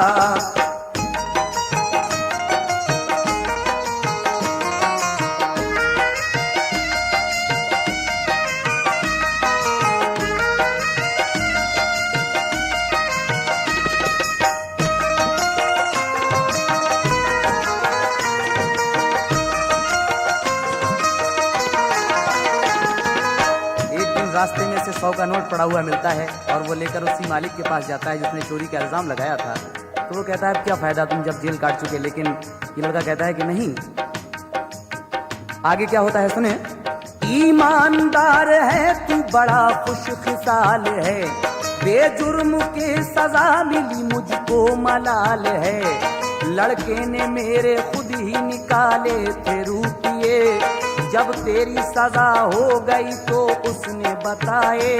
रास्ते में से 100 का नोट पड़ा हुआ मिलता है और वो लेकर उसी मालिक के पास जाता है जिसने चोरी का इल्जाम लगाया था। तो वो कहता है क्या फायदा, तुम जब जेल काट चुके। लेकिन ये लड़का कहता है कि नहीं। आगे क्या होता है सुने। ईमानदार है तू बड़ा खुशखिसाल है, बेजुर्म के सजा मिली मुझको मलाल है। लड़के ने मेरे खुद ही निकाले थे रुपये, जब तेरी सजा हो गई तो उसने बताए।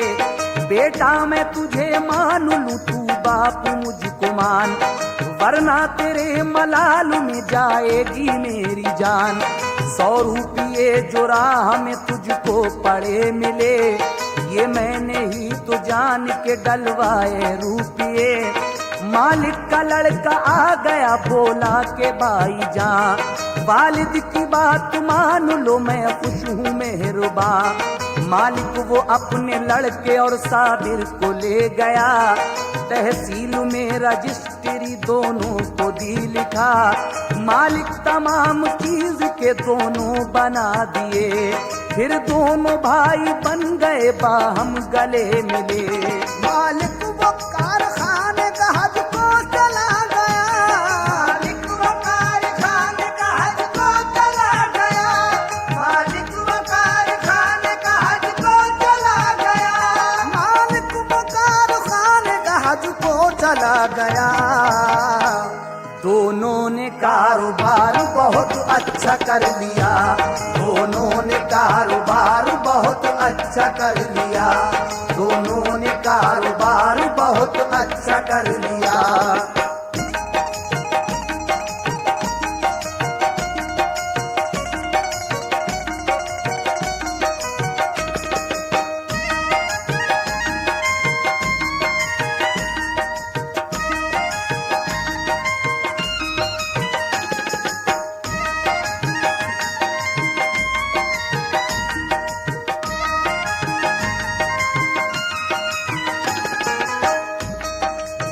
बेटा मैं तुझे मान लूं तू बाप मुझको मान, वरना तेरे मलाल में जाएगी मेरी जान। 100 रुपये जो राह में तुझको पड़े मिले, ये मैंने ही तो जान के डलवाए रुपये। मालिक का लड़का आ गया बोला के भाईजान, वालिद की बात मान लो मैं खुश हूँ मेहरबा। मालिक वो अपने लड़के और साबिर को ले गया, तहसील में रजिस्ट्री दोनों को दी लिखा। मालिक तमाम चीज के दोनों बना दिए, फिर दोनों भाई बन गए बाहम गले मिले। मालिक वो कारखाने का हज को चला गया, मालिक वो कारखाने का हज को चला गया, मालिक वो कारखाने का हज को चला गया, मालिक वो कारखाने का हज को चला गया। दोनों ने कारोबार बहुत अच्छा कर लिया, दोनों ने कारोबार बहुत अच्छा कर लिया, दोनों ने कारोबार बहुत अच्छा कर लिया।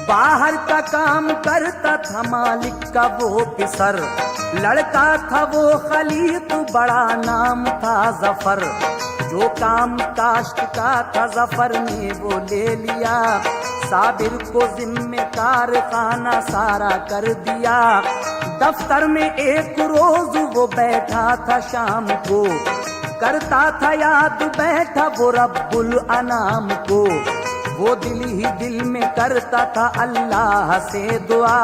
बाहर का काम करता था मालिक का वो पिसर, लड़का था वो खलीत बड़ा नाम था जफर। जो काम काश्त का था जफर ने वो ले लिया, साबिर को जिम्मेदार खाना सारा कर दिया। दफ्तर में एक रोज वो बैठा था शाम को, करता था याद बैठा वो रब्बुल अनाम को। वो दिल ही दिल में करता था अल्लाह से दुआ,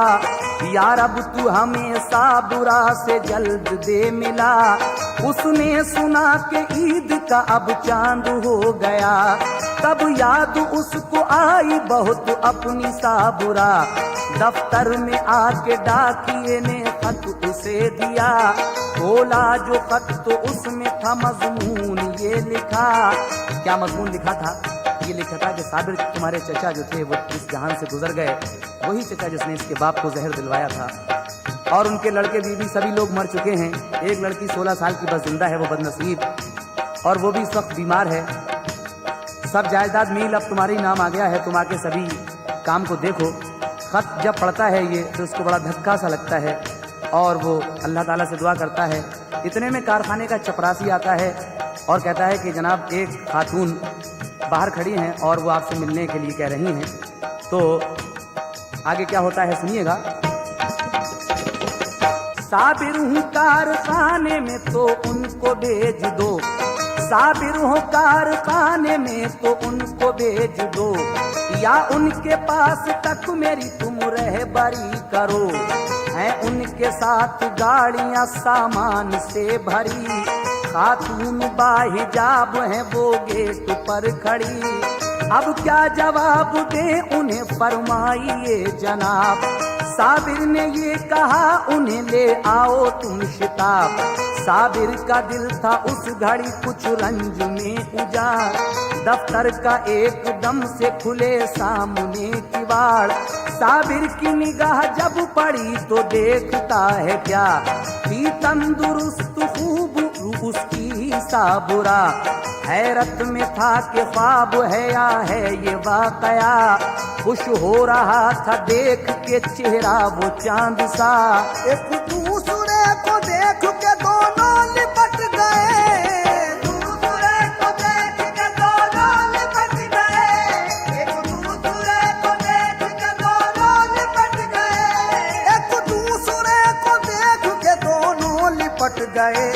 यार अब तू हमेशा बुरा से जल्द दे मिला। उसने सुना कि ईद का अब चांद हो गया, तब याद उसको आई बहुत अपनी सा बुरा। दफ्तर में आके डाकिए ने खत उसे दिया, बोला जो खत तो उसमें था मजमून ये लिखा। क्या मजमून लिखा था? ये लिखा था कि साबिर तुम्हारे चचा जो थे वो इस जहान से गुजर गए, वही चचा जिसने इसके बाप को जहर दिलवाया था। और उनके लड़के बीवी सभी लोग मर चुके हैं। एक लड़की 16 साल की बस जिंदा है, वो बदनसीब, और वो भी सख्त बीमार है। सब जायदाद मील अब तुम्हारे ही नाम आ गया है, तुम आके सभी काम को देखो। खत जब पढ़ता है ये तो उसको बड़ा धक्का सा लगता है और वो अल्लाह ताला से दुआ करता है। इतने में कारखाने का चपरासी आता है और कहता है कि जनाब एक खातून बाहर खड़ी हैं और वो आपसे मिलने के लिए कह रही हैं। तो आगे क्या होता है सुनिएगा। साबिर हूँ कारखाने में तो उनको भेज दो, साबिर हूँ कारखाने में तो उनको भेज दो, या उनके पास तक मेरी तुम रहबरी करो। हैं उनके साथ गाड़ियां सामान से भरी, खातून बाहिजाब हैं वो गेट पर खड़ी। अब क्या जवाब दे उन्हें फरमाइए जनाब। साबिर ने ये कहा उन्हें ले आओ तुम शिताब। साबिर का दिल था उस घड़ी कुछ रंज में उजाड़, दफ्तर का एकदम से खुले सामने किवाड़। साबिर की निगाह जब पड़ी तो देखता है क्या, थी तंदुरुस्त खूब उसकी सा बुरा। हैरत में था कि ख्वाब है या है ये वाकया, खुश हो रहा था देख के चेहरा वो चांद सा। एक दूसरे को देख के दोनों लिपट गए, दूसरे को देख के दोनों लिपट गए, एक दूसरे को देख के दोनों लिपट गए, एक दूसरे को देख के दोनों लिपट गए।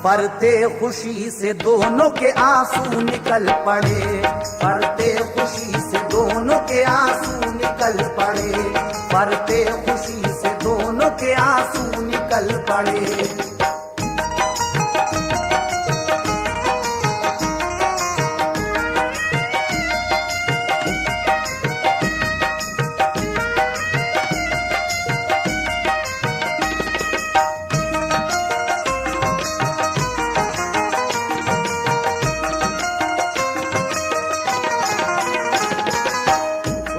फरते खुशी से दोनों के आंसू निकल पड़े, फरते खुशी से दोनों के आंसू निकल पड़े, फरते खुशी से दोनों के आंसू निकल पड़े।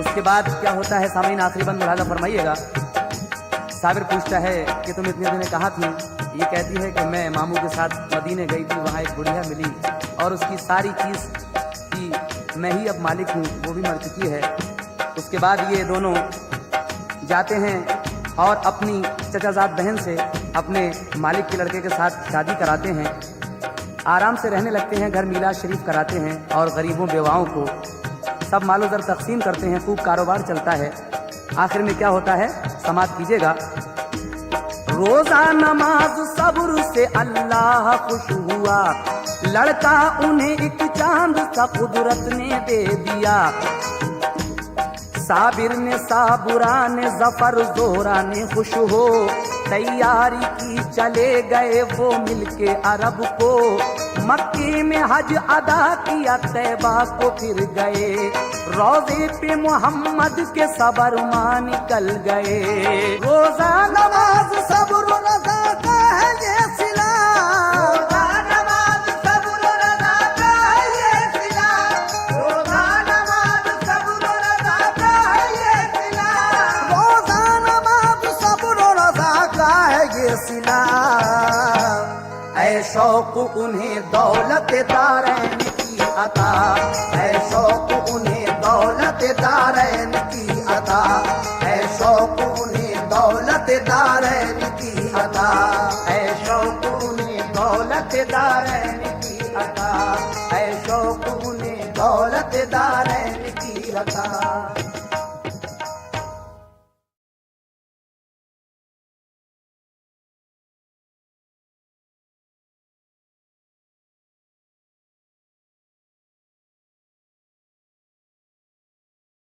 उसके बाद क्या होता है सामीन, आखिरी बंद मुलाजा फरमाइएगा। साबिर पूछता है कि तुम इतने दिनों कहाँ थी? ये कहती है कि मैं मामू के साथ मदीने गई थी, वहाँ एक बुढ़िया मिली और उसकी सारी चीज़ की मैं ही अब मालिक हूँ, वो भी मर चुकी है। उसके बाद ये दोनों जाते हैं और अपनी चचाजाद बहन से अपने मालिक के लड़के के साथ शादी कराते हैं। आराम से रहने लगते हैं, घर मीलाद शरीफ कराते हैं और गरीबों बेवाओं को सब मालो दर तकसीम करते हैं। खूब कारोबार चलता है। आखिर में क्या होता है समाप्त कीजिएगा। रोजा नमाज सब्र से अल्लाह खुश हुआ, लड़का उन्हें एक चांद सा कुदरत ने दे दिया। साबिर ने साबुरा ने जफर जोरा ने खुश हो तैयारी की चले गए वो मिलके अरब को। मक्के में हज अदा किया तैबा को फिर गए, रोजे पे मोहम्मद के सबर मान निकल गए। रोजा नमाज सब्र रज़ा का है ये सिला, रोजा नमाज सब्र रज़ा का है ये सिला, रोजा नमाज सब्र रज़ा का है ये सिला, रोजा नमाज सब्र रज़ा का है ये सिला। ऐ शौक उन्हें दौलत दारैन की अता, ऐ शौक उन्हें दौलत दारैन की अता, ऐ शौक उन्हें दौलत दारैन की अता, ऐ शौक उन्हें दौलत दारैन की अता, ऐ शौक उन्हें दौलत दारैन की अता।